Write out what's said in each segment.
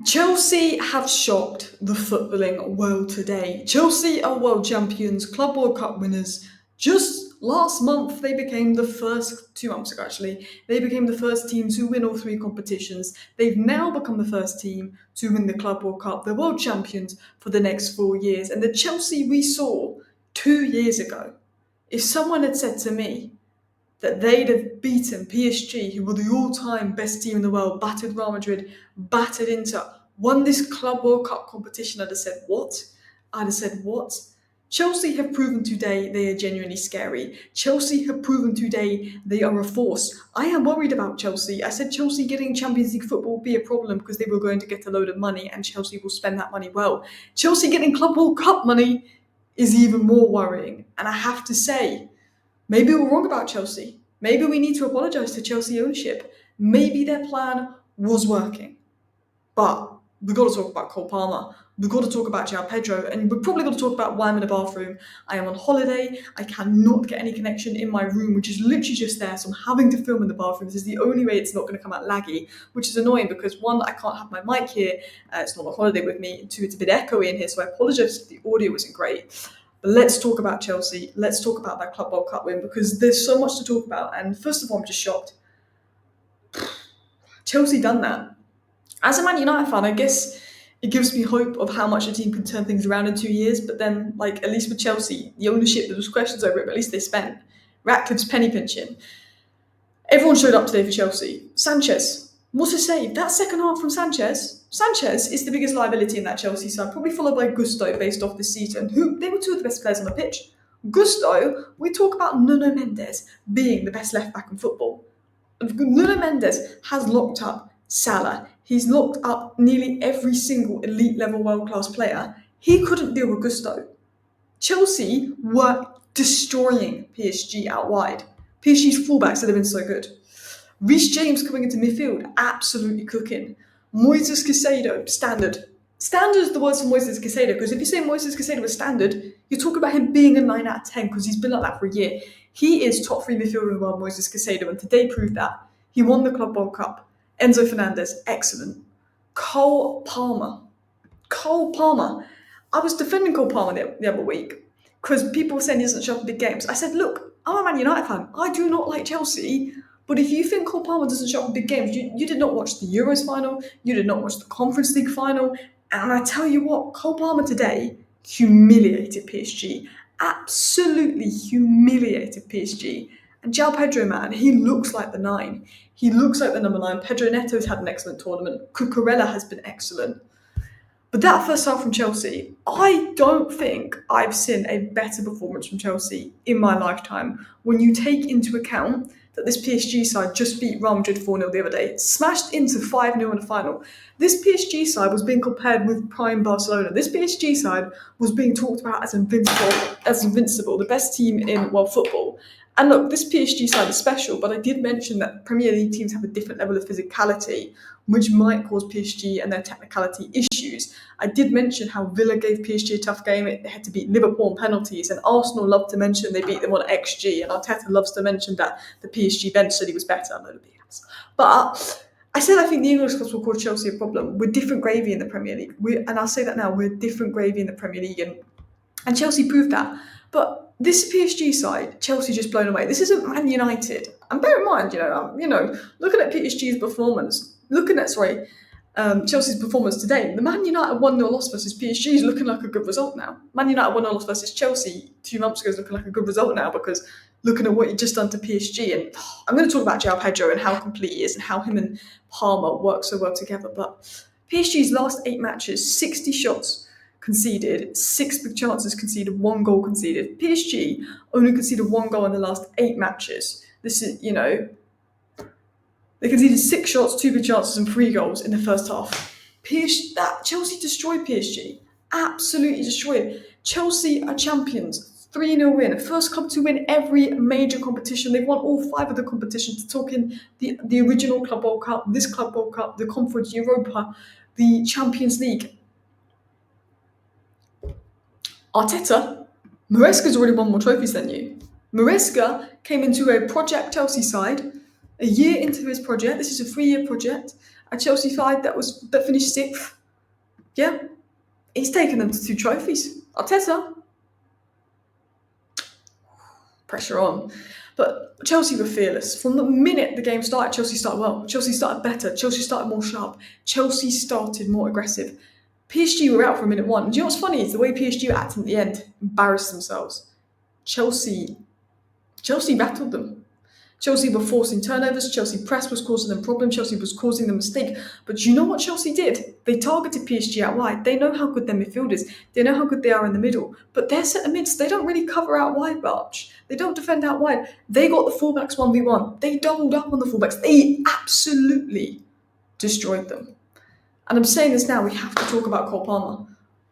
Chelsea have shocked the footballing world today. Chelsea are world champions, Club World Cup winners. Just last month, they became the first, 2 months ago actually, they became the first team to win all three competitions. They've now become the first team to win the Club World Cup. They're world champions for the next 4 years. And the Chelsea we saw 2 years ago, if someone had said to me, that they'd have beaten PSG, who were the all-time best team in the world, battered Real Madrid, battered Inter, won this Club World Cup competition, I'd have said, what? I'd have said, what? Chelsea have proven today they are genuinely scary. Chelsea have proven today they are a force. I am worried about Chelsea. I said Chelsea getting Champions League football will be a problem because they were going to get a load of money and Chelsea will spend that money well. Chelsea getting Club World Cup money is even more worrying. And I have to say, maybe we're wrong about Chelsea. Maybe we need to apologise to Chelsea ownership. Maybe their plan was working. But we've got to talk about Cole Palmer. We've got to talk about Joao Pedro. And we've probably got to talk about why I'm in the bathroom. I am on holiday. I cannot get any connection in my room, which is literally just there. So I'm having to film in the bathroom. This is the only way it's not going to come out laggy, which is annoying because one, I can't have my mic here. It's not on holiday with me. And two, it's a bit echoey in here. So I apologise if the audio isn't great. But let's talk about Chelsea. Let's talk about that Club World Cup win because there's so much to talk about. And first of all, I'm just shocked. Chelsea done that. As a Man United fan, I guess it gives me hope of how much a team can turn things around in 2 years. But then, like, at least with Chelsea, the ownership, there was questions over it, but at least they spent. Ratcliffe's penny pinching. Everyone showed up today for Chelsea. Sanchez, what's a save? That second half from Sanchez. Sanchez is the biggest liability in that Chelsea side, probably followed by Gusto based off this season, who they were two of the best players on the pitch. Gusto, we talk about Nuno Mendes being the best left back in football. Nuno Mendes has locked up Salah. He's locked up nearly every single elite level world class player. He couldn't deal with Gusto. Chelsea were destroying PSG out wide. PSG's fullbacks have been so good. Reece James coming into midfield, absolutely cooking. Moises Caicedo, standard. Standard is the word for Moises Caicedo, because if you say Moises Caicedo was standard, you talk about him being a 9 out of 10, because he's been like that for a year. He is top 3 midfielder in the world, Moises Caicedo, and today proved that. He won the Club World Cup. Enzo Fernandez, excellent. Cole Palmer. Cole Palmer. I was defending Cole Palmer the other week, because people were saying he doesn't show up in big games. I said, look, I'm a Man United fan. I do not like Chelsea. But if you think Cole Palmer doesn't show up in big games, you did not watch the Euros final, you did not watch the Conference League final, and I tell you what, Cole Palmer today humiliated PSG. Absolutely humiliated PSG. And Joao Pedro, man, he looks like the 9. He looks like the number 9. Pedro Neto's had an excellent tournament. Cucurella has been excellent. But that first half from Chelsea, I don't think I've seen a better performance from Chelsea in my lifetime. When you take into account that this PSG side just beat Real Madrid 4-0 the other day, smashed into 5-0 in the final. This PSG side was being compared with prime Barcelona. This PSG side was being talked about as invincible, the best team in world football. And look, this PSG side is special, but I did mention that Premier League teams have a different level of physicality, which might cause PSG and their technicality issues. I did mention how Villa gave PSG a tough game. They had to beat Liverpool on penalties, and Arsenal love to mention they beat them on XG, and Arteta loves to mention that the PSG bench said he was better. I'm load BS. But I said I think the English clubs will cause Chelsea a problem. We're different gravy in the Premier League. And I'll say that now, we're different gravy in the Premier League, and Chelsea proved that. But this PSG side, Chelsea just blown away. This isn't Man United. And bear in mind, looking at PSG's performance, Chelsea's performance today, the Man United 1-0 loss versus PSG is looking like a good result now. Man United 1-0 loss versus Chelsea 2 months ago is looking like a good result now because looking at what you've just done to PSG. And I'm going to talk about Joao Pedro and how complete he is and how him and Palmer work so well together. But PSG's last 8 matches, 60 shots conceded, 6 big chances conceded, 1 goal conceded. PSG only conceded 1 goal in the last 8 matches. This is, they conceded 6 shots, 2 big chances, and 3 goals in the first half. Chelsea destroyed PSG. Absolutely destroyed. Chelsea are champions. 3-0 win. First club to win every major competition. They've won all 5 of the competitions. Talking the original Club World Cup, this Club World Cup, the Conference Europa, the Champions League. Arteta, Maresca's already won more trophies than you. Maresca came into a project Chelsea side a year into his project. This is a 3-year project. a Chelsea side that finished sixth. Yeah, he's taken them to 2 trophies. Arteta, pressure on. But Chelsea were fearless. From the minute the game started, Chelsea started well. Chelsea started better. Chelsea started more sharp. Chelsea started more aggressive. PSG were out from minute one. And do you know what's funny is the way PSG acted at the end, embarrassed themselves. Chelsea battled them. Chelsea were forcing turnovers, Chelsea press was causing them problems, Chelsea was causing them mistake. But you know what Chelsea did? They targeted PSG out wide. They know how good their midfield is. They know how good they are in the middle. But their centre mids, they don't really cover out wide much. They don't defend out wide. They got the fullbacks 1v1. They doubled up on the fullbacks. They absolutely destroyed them. And I'm saying this now, we have to talk about Cole Palmer.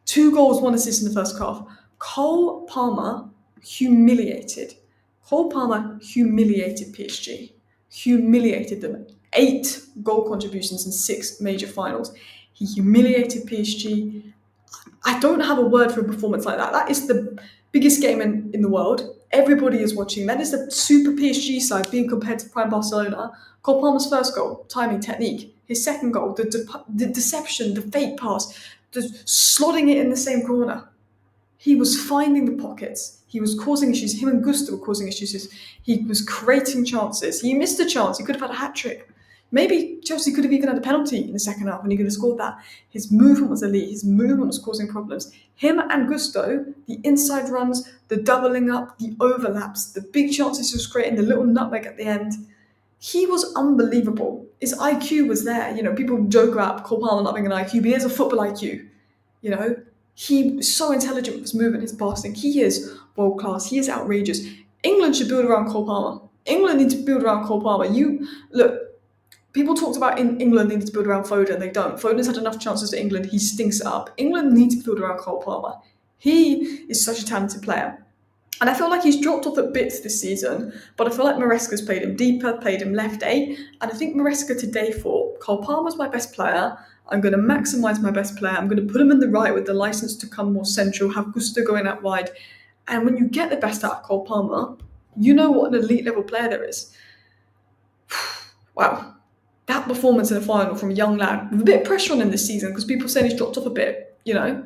2 goals, 1 assist in the first half. Cole Palmer humiliated PSG. Humiliated them. 8 goal contributions in 6 major finals. He humiliated PSG. I don't have a word for a performance like that. That is the biggest game in the world. Everybody is watching. That is the super PSG side being compared to prime Barcelona. Cole Palmer's first goal, timing, technique. His second goal, the deception, the fake pass, the slotting it in the same corner. He was finding the pockets. He was causing issues. Him and Gusto were causing issues. He was creating chances. He missed a chance. He could have had a hat-trick. Maybe Chelsea could have even had a penalty in the second half and he could have scored that. His movement was elite. His movement was causing problems. Him and Gusto, the inside runs, the doubling up, the overlaps, the big chances he was creating, the little nutmeg at the end. He was unbelievable. His IQ was there. You know, people joke about Cole Palmer not having an IQ, but he has a football IQ. You know, he's so intelligent with his movement, his passing. He is world class. He is outrageous. England should build around Cole Palmer. England need to build around Cole Palmer. People talked about in England needing to build around Foden. They don't. Foden's had enough chances for England. He stinks it up. England needs to build around Cole Palmer. He is such a talented player. And I feel like he's dropped off at bits this season, but I feel like Maresca's played him deeper, played him left 8. And I think Maresca today thought, Cole Palmer's my best player. I'm going to maximise my best player. I'm going to put him in the right with the licence to come more central, have Gusto going out wide. And when you get the best out of Cole Palmer, you know what an elite level player there is. Wow. That performance in the final from a young lad, with a bit of pressure on him this season because people saying he's dropped off a bit, you know.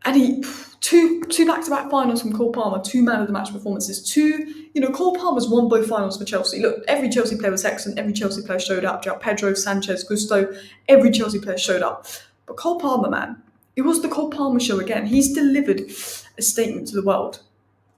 And he, two back-to-back finals from Cole Palmer, 2 man of the match performances, Cole Palmer's won both finals for Chelsea. Look, every Chelsea player was excellent, every Chelsea player showed up. Joao Pedro, Sanchez, Gusto, every Chelsea player showed up. But Cole Palmer, man, it was the Cole Palmer show again. He's delivered a statement to the world.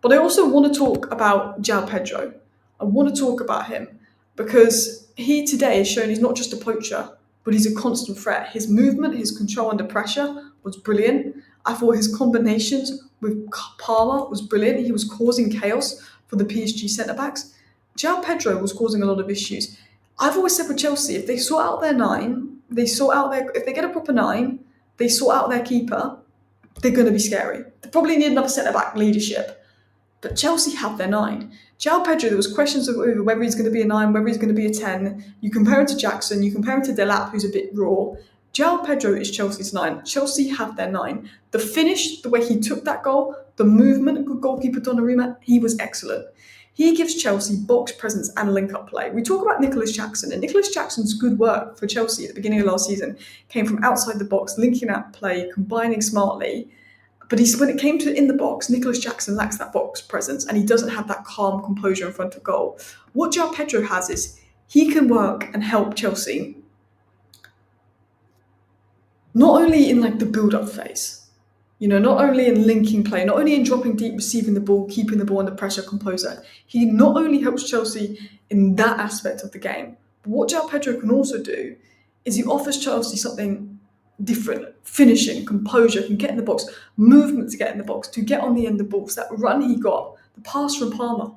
But I also want to talk about Joao Pedro. I want to talk about him because he today has shown he's not just a poacher, but he's a constant threat. His movement, his control under pressure was brilliant. I thought his combinations with Palmer was brilliant. He was causing chaos for the PSG centre-backs. Joao Pedro was causing a lot of issues. I've always said with Chelsea, if they sort out their 9, if they get a proper 9, they sort out their keeper, they're going to be scary. They probably need another centre-back leadership. But Chelsea have their 9. Joao Pedro, there was questions of whether he's going to be a 9, whether he's going to be a 10. You compare him to Jackson, you compare him to Delap, who's a bit raw. Joao Pedro is Chelsea's 9. Chelsea have their 9. The finish, the way he took that goal, the movement, good goalkeeper Donnarumma, he was excellent. He gives Chelsea box presence and link-up play. We talk about Nicholas Jackson, and Nicholas Jackson's good work for Chelsea at the beginning of last season came from outside the box, linking out play, combining smartly. But when it came to in the box, Nicholas Jackson lacks that box presence and he doesn't have that calm composure in front of goal. What Joao Pedro has is he can work and help Chelsea not only in the build-up phase, not only in linking play, not only in dropping deep, receiving the ball, keeping the ball under pressure, composure. He not only helps Chelsea in that aspect of the game, but what Joao Pedro can also do is he offers Chelsea something different, finishing, composure, can get in the box, movement to get in the box, to get on the end of the balls. That run he got, the pass from Palmer,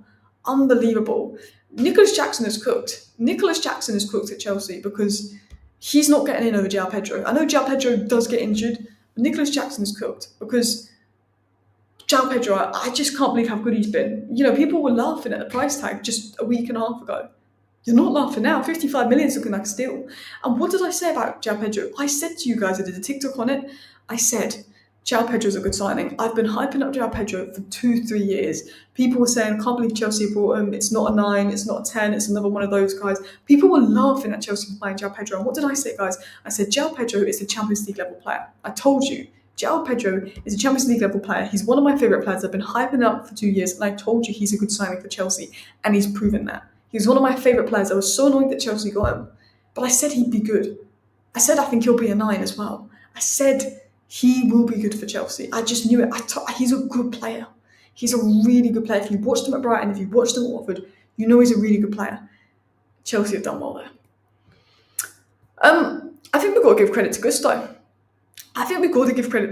unbelievable. Nicholas Jackson is cooked. Nicholas Jackson is cooked at Chelsea because he's not getting in over Joao Pedro. I know Joao Pedro does get injured, but Nicholas Jackson is cooked because Joao Pedro, I just can't believe how good he's been. People were laughing at the price tag just a week and a half ago. You're not laughing now. 55 million is looking like a steal. And what did I say about Joao Pedro? I said to you guys, I did a TikTok on it. I said, Joao Pedro's a good signing. I've been hyping up Joao Pedro for 2-3 years. People were saying, I can't believe Chelsea brought him. It's not a 9, it's not a 10, it's another one of those guys. People were laughing at Chelsea buying Joao Pedro. And what did I say, guys? I said, Joao Pedro is a Champions League level player. I told you, Joao Pedro is a Champions League level player. He's one of my favourite players. I've been hyping up for 2 years, and I told you he's a good signing for Chelsea, and he's proven that. He's one of my favourite players. I was so annoyed that Chelsea got him, but I said he'd be good. I said I think he'll be a 9 as well. I said he will be good for Chelsea. I just knew it. He's a good player. He's a really good player. If you watched him at Brighton, if you watched him at Watford, you know he's a really good player. Chelsea have done well there. I think we've got to give credit to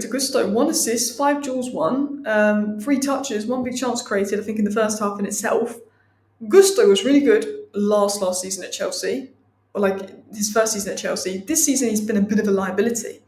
Gusto. 1 assist, 5 duels won, 3 touches, 1 big chance created, I think, in the first half in itself. Gusto was really good last season at Chelsea, or like his first season at Chelsea. This season he's been a bit of a liability.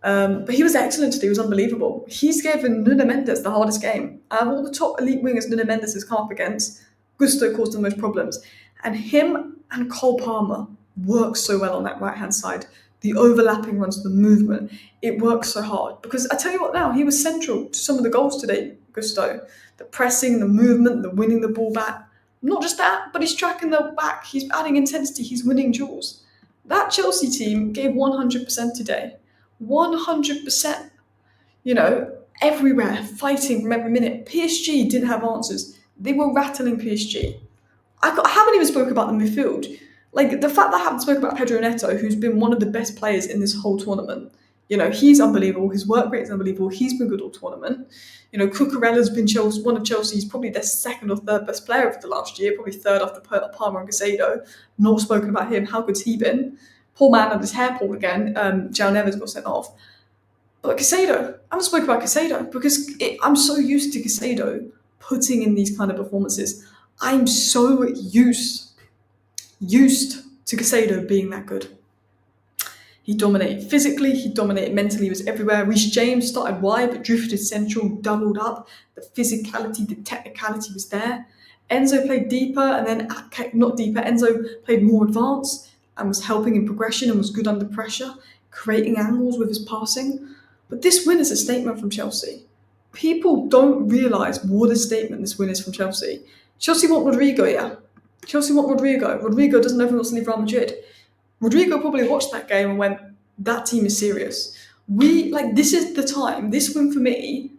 But he was excellent today. He was unbelievable. He's given Nuno Mendes the hardest game. Out of all the top elite wingers Nuno Mendes has come up against, Gusto caused the most problems. And him and Cole Palmer work so well on that right-hand side. The overlapping runs, the movement, it works so hard. Because I tell you what now, he was central to some of the goals today, Gusto. The pressing, the movement, the winning the ball back. Not just that, but he's tracking the back. He's adding intensity. He's winning duels. That Chelsea team gave 100% today. 100%. Everywhere, fighting from every minute. PSG didn't have answers. They were rattling PSG. I haven't even spoken about the midfield. Like, the fact that I haven't spoken about Pedro Neto, who's been one of the best players in this whole tournament. He's unbelievable. His work rate is unbelievable. He's been good all tournament. Cucurella's been one of Chelsea's, probably their second or third best player of the last year, probably third after Palmer and Caicedo. Not spoken about him. How good's he been? Poor man had his hair pulled again. João Neves got sent off. But Caicedo, I haven't spoken about Caicedo because I'm so used to Caicedo putting in these kind of performances. I'm so used to Caicedo being that good. He dominated physically, he dominated mentally, he was everywhere. Reece James started wide but drifted central, doubled up. The physicality, the technicality was there. Enzo played deeper and then, not deeper, Enzo played more advanced and was helping in progression and was good under pressure, creating angles with his passing. But this win is a statement from Chelsea. People don't realise what a statement this win is from Chelsea. Chelsea want Rodrigo, yeah. Chelsea want Rodrigo. Rodrigo doesn't know if he wants to leave Real Madrid. Rodrigo probably watched that game and went, that team is serious. This is the time. This win for me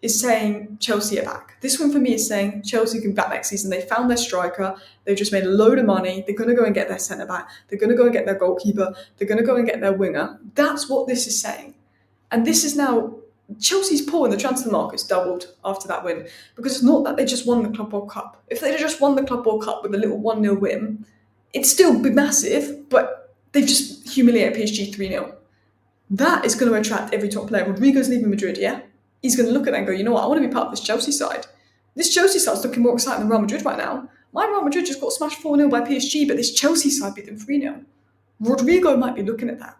is saying Chelsea are back. This one for me is saying Chelsea can be back next season. They found their striker. They've just made a load of money. They're going to go and get their centre-back. They're going to go and get their goalkeeper. They're going to go and get their winger. That's what this is saying. And this is now, Chelsea's pull in the transfer market's doubled after that win. Because it's not that they just won the Club World Cup. If they'd just won the Club World Cup with a little 1-0 win, it'd still be massive, but they've just humiliated PSG 3-0. That is going to attract every top player. Rodrigo's leaving Madrid, yeah? He's going to look at that and go, you know what, I want to be part of this Chelsea side. This Chelsea side's looking more exciting than Real Madrid right now. My Real Madrid just got smashed 4-0 by PSG, but this Chelsea side beat them 3-0. Rodrigo might be looking at that.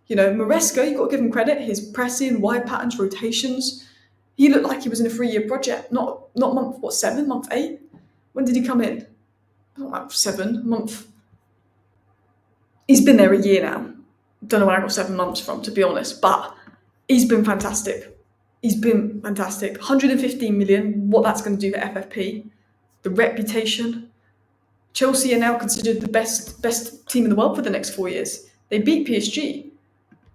Maresca, you've got to give him credit. His pressing, wide patterns, rotations. He looked like he was in a 3-year project. Not month 7, month 8? When did he come in? Not month 7, month... He's been there a year now. Don't know where I got 7 months from, to be honest, but he's been fantastic. 115 million, what that's going to do for FFP. The reputation. Chelsea are now considered the best team in the world for the next 4 years. They beat PSG.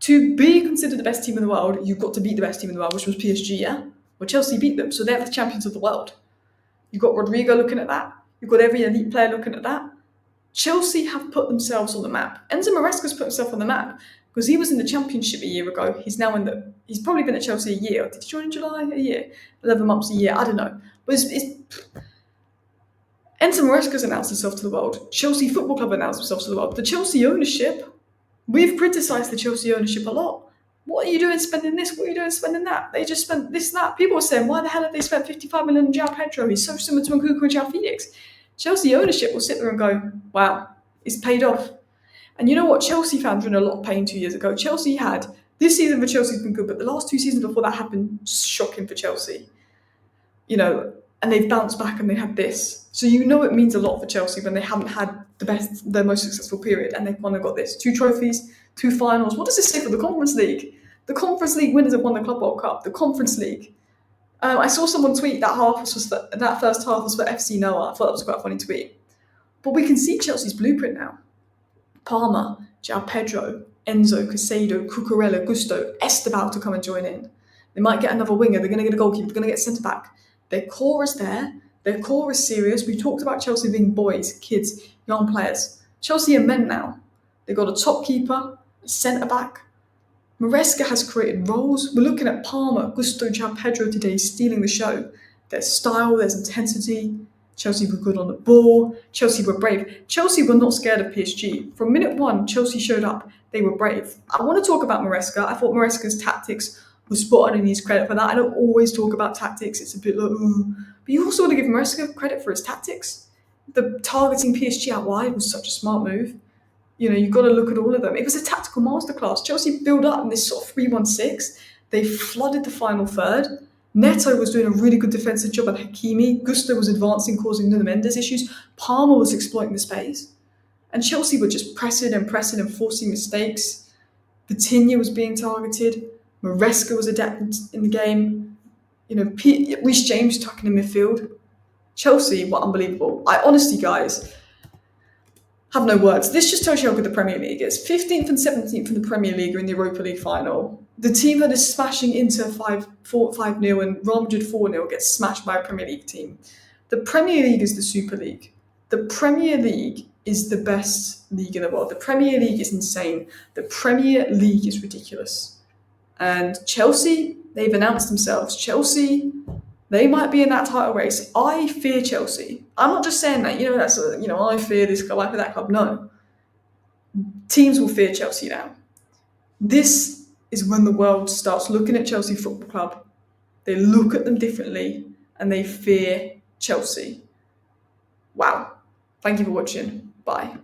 To be considered the best team in the world, you've got to beat the best team in the world, which was PSG, yeah? Well, Chelsea beat them, so they're the champions of the world. You've got Rodrigo looking at that. You've got every elite player looking at that. Chelsea have put themselves on the map. Enzo Maresca's put himself on the map because he was in the Championship a year ago. He's probably been at Chelsea a year. Did he join in July? A year? 11 months a year? I don't know. But Enzo Maresca's announced himself to the world. Chelsea Football Club announced themselves to the world. The Chelsea ownership, we've criticised the Chelsea ownership a lot. What are you doing spending this? What are you doing spending that? They just spent this and that. People are saying, why the hell have they spent 55 million on Joao Pedro? He's so similar to Nkunku and Joao Felix. Chelsea ownership will sit there and go, wow, it's paid off. And you know what? Chelsea fans were in a lot of pain 2 years ago. This season for Chelsea's been good, but the last 2 seasons before that happened, shocking for Chelsea. And they've bounced back and they had this. So it means a lot for Chelsea when they haven't had their most successful period and they've finally got this. 2 trophies, 2 finals. What does this say for the Conference League? The Conference League winners have won the Club World Cup. The Conference League. I saw someone tweet that first half was for FC Noah. I thought that was quite a funny tweet. But we can see Chelsea's blueprint now. Palmer, Joao Pedro, Enzo, Casado, Cucurella, Gusto, Esteban to come and join in. They might get another winger. They're going to get a goalkeeper. They're going to get centre back. Their core is there. Their core is serious. We talked about Chelsea being boys, kids, young players. Chelsea are men now. They've got a top keeper, a centre back. Maresca has created roles. We're looking at Palmer, Gusto, Joao Pedro today stealing the show. There's style, there's intensity. Chelsea were good on the ball. Chelsea were brave. Chelsea were not scared of PSG. From minute one, Chelsea showed up. They were brave. I want to talk about Maresca. I thought Maresca's tactics were spot on and he needs credit for that. I don't always talk about tactics. It's a bit like, ooh. But you also want to give Maresca credit for his tactics. The targeting PSG out wide was such a smart move. You know, you've got to look at all of them. It was a tactical masterclass. Chelsea built up in this sort of 3-1-6. They flooded the final third. Neto was doing a really good defensive job at Hakimi. Gusto was advancing, causing Nuno Mendes issues. Palmer was exploiting the space. And Chelsea were just pressing and forcing mistakes. Vitinha was being targeted. Maresca was adapted in the game. You know, Reece James tucking in midfield. Chelsea were unbelievable. I honestly, guys, have no words. This just tells you how good the Premier League is. 15th and 17th in the Premier League are in the Europa League final. The team that is smashing Inter 5-0 and Real Madrid 4-0 gets smashed by a Premier League team. The Premier League is the Super League. The Premier League is the best league in the world. The Premier League is insane. The Premier League is ridiculous. And Chelsea, they've announced themselves. Chelsea, they might be in that title race. I fear Chelsea. I'm not just saying that, I fear this club, I fear that club. No. Teams will fear Chelsea now. This is when the world starts looking at Chelsea Football Club. They look at them differently and they fear Chelsea. Wow. Thank you for watching. Bye.